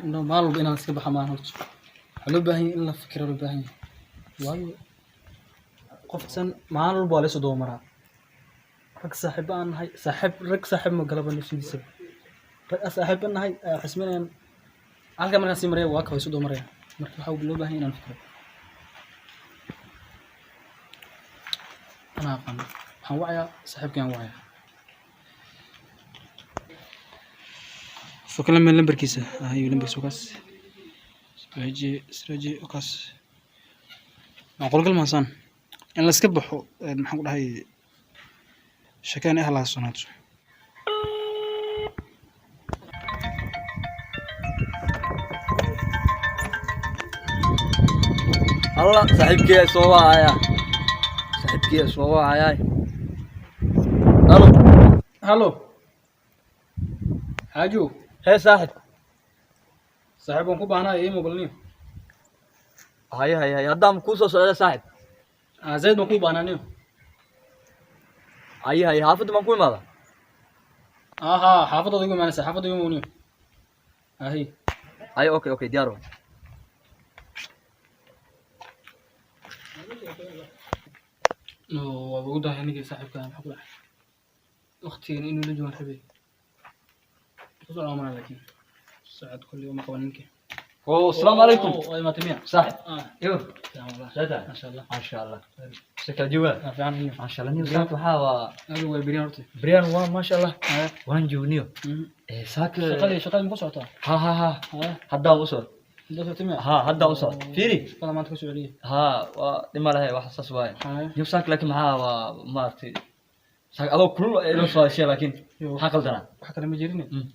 إنه ما له بينا نسكب حماه هرج حلو باهي إلا فكرة له باهي وايو قفتن ما له بالي صدو مرة رك صاحب أنا هاي صاحب رك صاحب مقلب النفس دي سب رك صاحب أنا هاي حسمين على كمان نسي مريا واك هاي صدو مريا مركب حاول له باهي أنا فكرة أنا أقول هوايا صاحب كان هوايا فكلم من لمبر كيسة هاي لمبر سوكاس سراجي وكاس معقول كل ما صان إن لا سكبحو محمود هاي شكان أهل الصناعة الله صاحبك سوا عيا صاحبك سوا عيا الو هلو حاجو هي صاحب صاحبكم كوبانا إيه مقولني هاي هدام كوسو سؤال صاحب زيد مكوبانا نيو هاي حافظ ما كوي ماذا ها حافظ يقول معنا حافظ يقول نيو هاي اوكي ديارو نو وجوده يعني صاحب كان حقول أختي إنه لجوا حبي خذوا الأمر لكن ساعد كل يوم قوانينك السلام عليكم أي ما تميع صاحب ايوه الله ما شاء الله شكل جوا فعلا ما شاء الله نيو ساك وحاوا أيوة البريان رتي بريان وان ما شاء الله وان جو نيو ساك شغال مقصوته ها هدا وصل ده تميع هدا وصل فيري كلام ما تكسر عليه لما لها واحد صاص واي نيو ساك لكن معاه مارتي ساك أبو كل إله صار شيء لكن حقل دنا حتى لما جيرني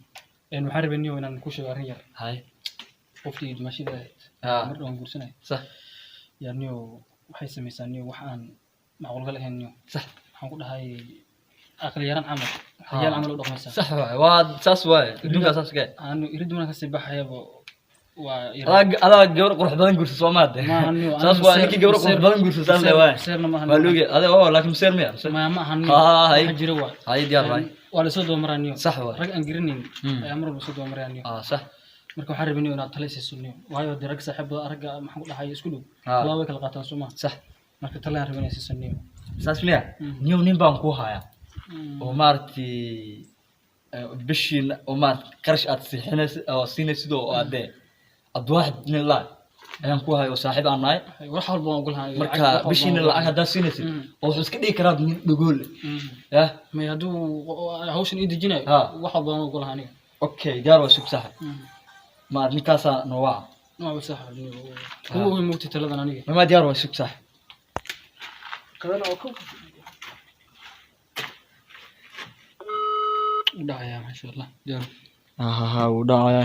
إنه حارب إني وأنا نكوش غرير هاي قفتي ماشي ده مرة نقول سنة صح يعني waxay sameysaan waxaan macquul gal ahayn صح waxaan ku dhahay aqli yaran camal xayal camal u dhaqmaysa صح waa saas waay dunka saas ka aanu iriduna ka sii baxayaba waa ada gabar qurux badan gursa Soomaaliya saas waa ninkii gabar qurux badan gursa saas leeyahay seerna ma ahan waa luuge ada laakiin seer miya ma ahan hay jiro waa hay diyaar waay waa la soo doomaraniyo صح waay rag aan garanayn ayaa mar walba soo doomaraniyo صح marka waxaan rabay inaad talaysiiso waayo dirag saaxiibada aragga maxaan ku dhahay isku dhow laba way kala qaataan Soomaa صح marka talaan rabay inaad siiso saas miya niyo nin baan ku haya oo maarti bishin oo maarti qarash aad siixinaysid oo siinaysid oo aad واحد من الله ayaan ku hayo saaxiib aan nahay wax walba waan ogolahay marka bishiina lacag hadaa siinaysid oo wuxuu iska dhigi karaa nin dhagool ya ma haduu hawshan ii dejinayo wax walba waan ogolahay aniga okay diyaar waa sug sax ma ninkaasa nooca waa sax kuwa way moogtay taladan aniga ma diyaar waa sug sax kadana oo ku dhacaya ma sha Allah diyaar uu dhacaya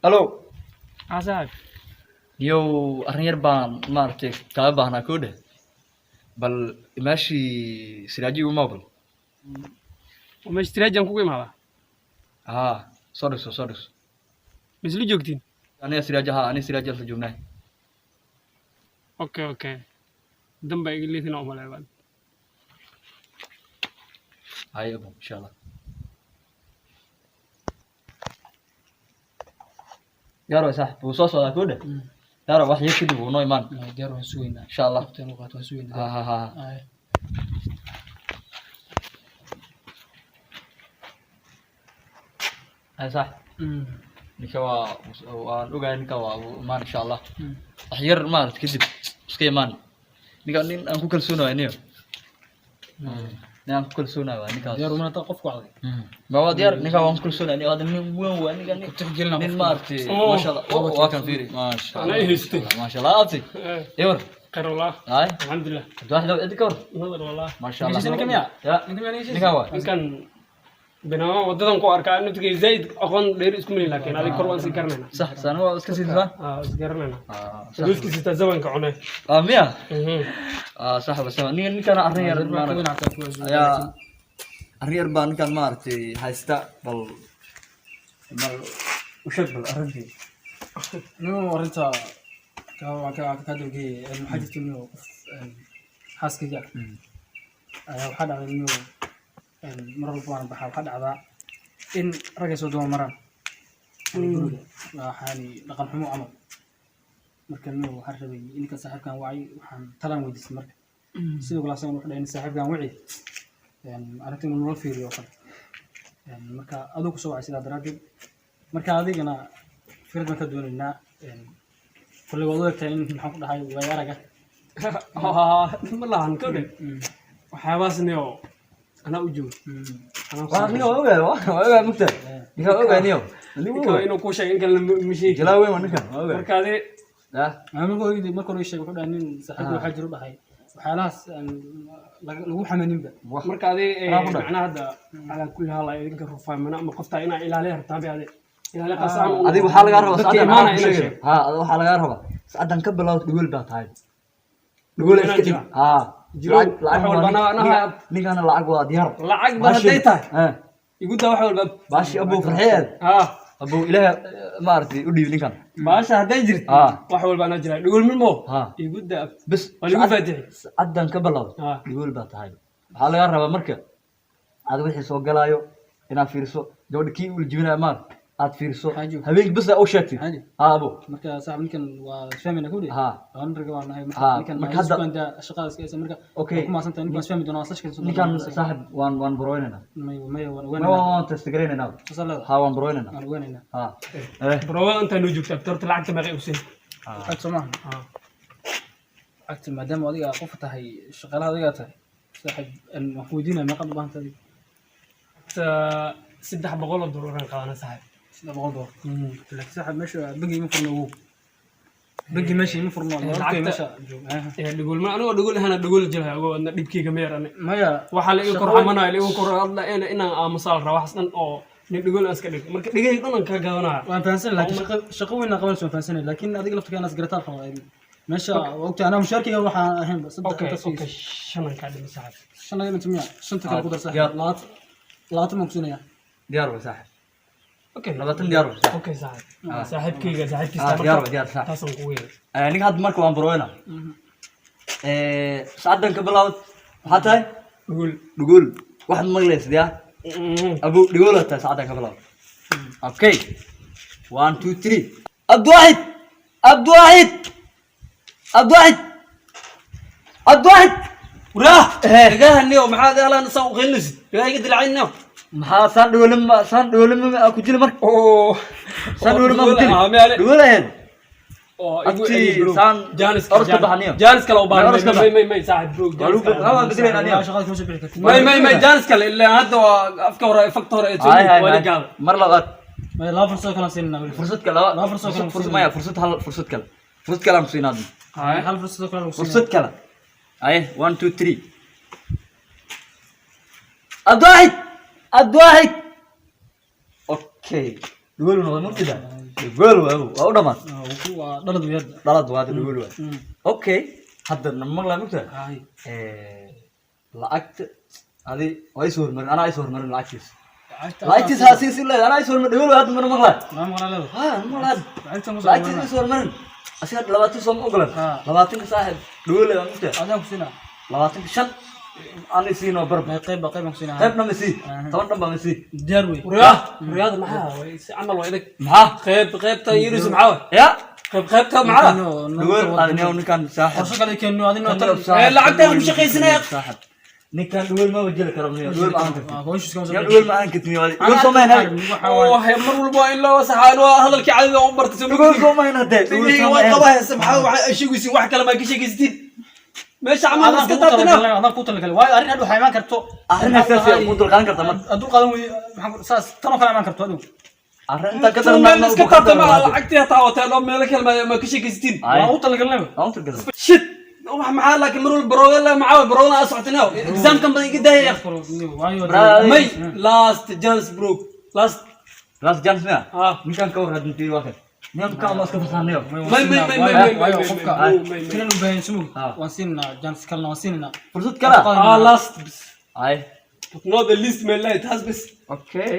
الو عساك يو أرنير بان مارتي كابانا كوده بل ماشي سراجي ومابل وماشي تراجع كوكي معها صارس بس لي جوكتين أنا سراجها أنا سراجها في الجمنة اوكي دم باقي لي ثنا عمل عباد هاي أبو إن شاء الله يارو صح بوصوص ولا كوده يارو واحد يكتب ونو إيمان ديارو هسوينا إن شاء الله تنوقات هسوينا هاي صح نكوا ولوجا نكوا ما إن شاء الله أحير ما تكذب سكي مان نكوا نين أنكو كل سنة إنيو نعم كل سنة وانيكا ديار ومن توقف قاعد ما هو ديار نيكا وان كل سنة هذا من وين وانيكا تسجلنا من مارتي ما شاء الله واكن فيري ما شاء الله ما شاء الله أبتي يور خير والله هاي الحمد لله واحد أذكر نظر والله ما شاء الله نكمل يا نيكا وا كان بناء وددان كو أركان إنه تجي زايد أكون دير اسمه لكن هذا كروان سكرنا صح سنوا اسكسي ذا سكرنا دوس كسي تزوين كعناه ميا صح بس ني كان أرنير يا أرنير بان كان مارتي هايستا بل وشق بالأرنتي نو أرنتا كادو جي المحاجة إنه حاس كذا وحد على إنه مرة ربنا بحال حد على إن رجس ودوما مرة يعني رقم حمو عمل مركز إنه حربي إنك صاحب كان وعي وحن تلام وديس مركز سيدو قلاسين وحده إن صاحب كان وعي يعني أنا تقول نور فيري وقت يعني مركز أدوك سوى سيدا درادي مركز هذه أنا فرد مركز دون النا يعني كل وضوء كان محمد هاي ويارجع والله عن كده وحواس إنه أنا أوجو أنا أوجا مكتب إنه أوجا نيو إنه كوشة إن كان مشي جلاوي ما نكمل أوجا مركز لا أنا ما قلت ما كانوا يشجعوا حدا إن صاحبه حاجة ربع هاي وحالاس لو حمانين بقى marka macnaha ala kulli hal ay idinka rufay mana ma qofta ina ilaaliyo hartaabi ilaaliyo qasam adigu waxa laga rabaa dadka imaana ina sheeg ha adigu waxa laga rabaa saadan ka bilow dhigul baa tahay dhigul iska jira ha lacag walbana anaha ninkan lacag waa diyaar lacag ba haday tahay ha igu daa wax walba baashi abu farxeed ha abu ilaahay ma artay u dhiib ninkan baasha haday jirto wax walba ana jira dhigul milmo igu daa bas waligu faatixi saadan ka bilow dhigul baa tahay waxa laga rabaa marka aad wixii soo galaayo inaad fiirso gabadha kii uu jibinaa maar aad fiirso habeenkii bas oo sheegtay ha abo marka saaxib ninkan waa fahmina kudi ha aan ragaba nahay marka hadda anta shaqada iska marka okay kuma santa ninkan fahmi doona asash kan ninkan saaxib waan broynana waan testgareynana ha waan broynana aan weynana ha bro anta noo joogta torta lacagta ma qeybsan ha soomaa agta maadaama adiga qof tahay shaqalaha adiga tahay saaxib aan weydiinaa ma qad baan tahay $300 qaadana saaxib $700 لكن ساحب ماشي بقي مفرنا بقي ماشي مفرنا لعبت ماشي يقول ما انا اقول هنا اقول جلها انا دبكي كاميرا ما يا waxa la igu korxamana la igu kor hadla in aan masaal raax san oo nin dhigol aska dhig marka dhigay dhanan ka gadanaa waan fahansan laakiin shaqo weyn qaban soo fahansan laakiin adiga lafta kana asgarataan qabo meesha waqti ana mushaarkiga waxa ahayn bas okay shanan ka dhig saaxib shanan inta miya shanta kala qudar saaxib laat maqsunaya diyaar wa saaxib okay labatan diyaar wa okay saaxib saaxibkayga diyaar taasan ku weeray ninka hadda marka waan barweyna saadan ka bilowd waxa tahay dhugul waxaad maqlaysid yaa abu dhugul tahay saadan ka bilowd okay 1 2 3 abdwaahid abdwaahid abdwaahid abdwaahid وراه رجاها النيو maxaa deelan soo qeynaysid rajaaga dilacayna maxaa saan dhawlama ku jili marka oo saan dhawlama ku jili dhawlayn oo abti saan jaanis orka baxniyo jaanis kale oo baahan may saaxib bro waa bedelayn aniga shaqada kuma soo bixi kartid may jaanis kale ilaa hadda afka hore fakta hore ee wali gaal mar labaad ما لا فرصة كلام سيننا fursad kale لا فرصة كلام fursad maya fursad kale aan siinaa هل فرصة كلام fursad kale ay 1 2 3 adwaahid adwaahid okay dhawal noo murtida dhawal waa u dhamaan waa dhalad weeyad dhalad waa dhawal waa okay hadda nama la mugta lacagta adi way soo hormarin ana ay soo hormarin lacagtiis lacagtiis ha sii leeyahay ana ay soo hormarin dhawal hadda mana maqlaa ma maqlaa ha maqlaa lacagtiis soo hormarin asiga 20 soo ogolan 20 saaxib dhawal waa mugta adaan ku sina 25 ani siino barba qayb ku sina qaybna ma sii toban dhanba ma sii diyaar wey riyada maxaa way si amal waa idag maxaa qaybta yiris maxaa ya qaybta maxaa dhawal adniyo ninkan saaxib qorshe kale keenno adina lacagta ku shaqaysanaya saaxib ninkan dhawal ma wajil karo dhawal aan ka hooshis kama ya dhawal ma aan ka timiyo dhawal soo ma hayn waxa mar walba in loo saxaano hadalkii caadiga oo bartay dhawal soo ma hayn hadee dhawal soo ma hayn qabahay maxaa waxa ashigiisi wax kale ma ka sheegaystiin meesha camal iska taabtana adaan ku talgalay way arin hadhu hayman karto arrintaas ku dulqaadan karta mar adu qaadan way maxaa saas tan oo kale iman karto adu arrinta ka daran iska taabtana lacagtii taa wata loo meel kale ma ka sheegaystiin waa u talgalnay aan talgalay shit wax maxaa laakiin mar walba barooga maxaa barooga asxatina exam kan badan iga daayay may last chance bro last chance na ninkan ka warradintii waa نعم كم أسكت ثانية. ما كنا نبين سمو. وانسينا جانس كلنا وانسينا. فرصة كلا. last. أي. not the least من لا it has best. Okay.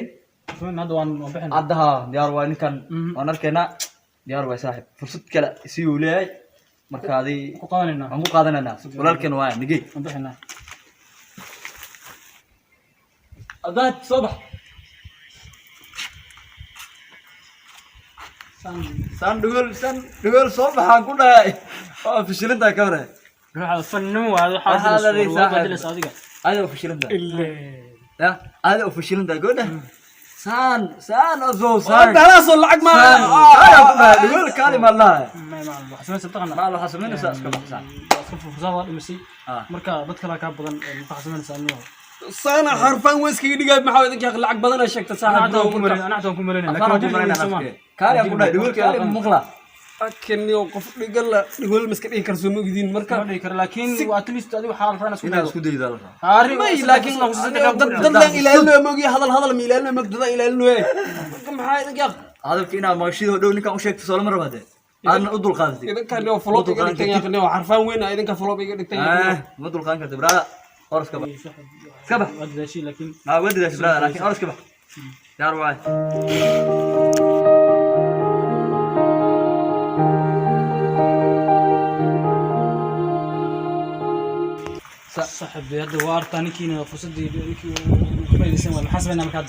فين هذا وان وبحنا. عدها ديار وين كان. أنا كنا diyaar way saaxib fursad kale si uu leeyahay marka adii ku qadanayna aan ku qaadanayna walaalkeen waa nigay aan bixinaa adaad soo bax san dhugol soo baxaan ku dhahay oo fishilinta ka waray ruuxa fannin waa waxa adiga ayo fishilinta ya ayo fishilinta goda san azo san dalaasoo lacag ma dhugol kalima allah ma xasmeen sabtaqana ma la xasmeen iska baxsan fursad waa dhimisay marka dadka la ka badan ma xasmeen saamiyo sana xarfan weeskiga dhigay maxaa idinka lacag badan ay sheegtay saaxiib ana taan ku mareynaa kaali aan ku dhahay dhugol kaali muqla akeniyo qof dhigala dhigol miska dhigi karso ma ogdiin marka ma dhigi karo laakiin waa at least adigu xaal rana inaad isku daydo haari may laakiin dad la ilaalino ma ogi hadal ma ilaalino ma dad ilaalino maxaa idinka hadalka inaad maqashido dhow ninkan u sheegto soo lama rabade aadna u dul qaadatay idinka noo follow iga dhigtay yaqniyo xarfan weyn idinka follow iga dhigtay ma dul qaadan kartay brada orska ba iska bax wadaashi laakiin wadadaas brada laakiin orska bax yaar waay صاحب هذا وارتاني كينا فرصتي كما يسمى حسبنا مكاد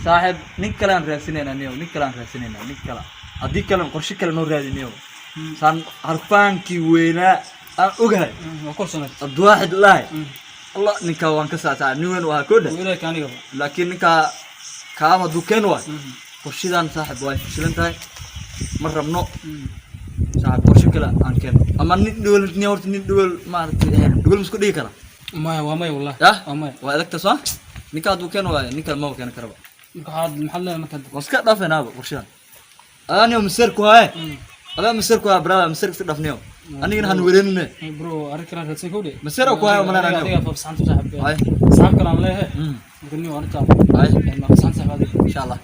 صاحب نين كلام راسينينا نيو نين كلام راسينينا نين كلام هذيك كلام قرشي كلام نور رادينيو سان عرفانكي وينا أنا أقول وكل سنة الواحد لا الله نكا وان كساتا نيوين وها كودا ولا كان يقول لكن نكا كاما دوكين واي قرشي دان صاحب واي فشلنتاي مرة منو صاحب قرشي كلا عن كان أما ندول نيورت ندول ما دول مسكو دي كلا ما والله ما وهذاك تصح نكا دوكين واي نكا ما كان كربا هذا المحل مكان واسكا دافنا ابو قرشي أنا مسيركو هاي أنا مسيركو برا مسيرك تدفنيو أنا هنا هنورينه برو أركنا هتسي كودي مسيركو هاي ولا أنا هذا بس عن صاحب صاحب كلام له يقولني وانا تعب هاي ما بس عن صاحب إن شاء الله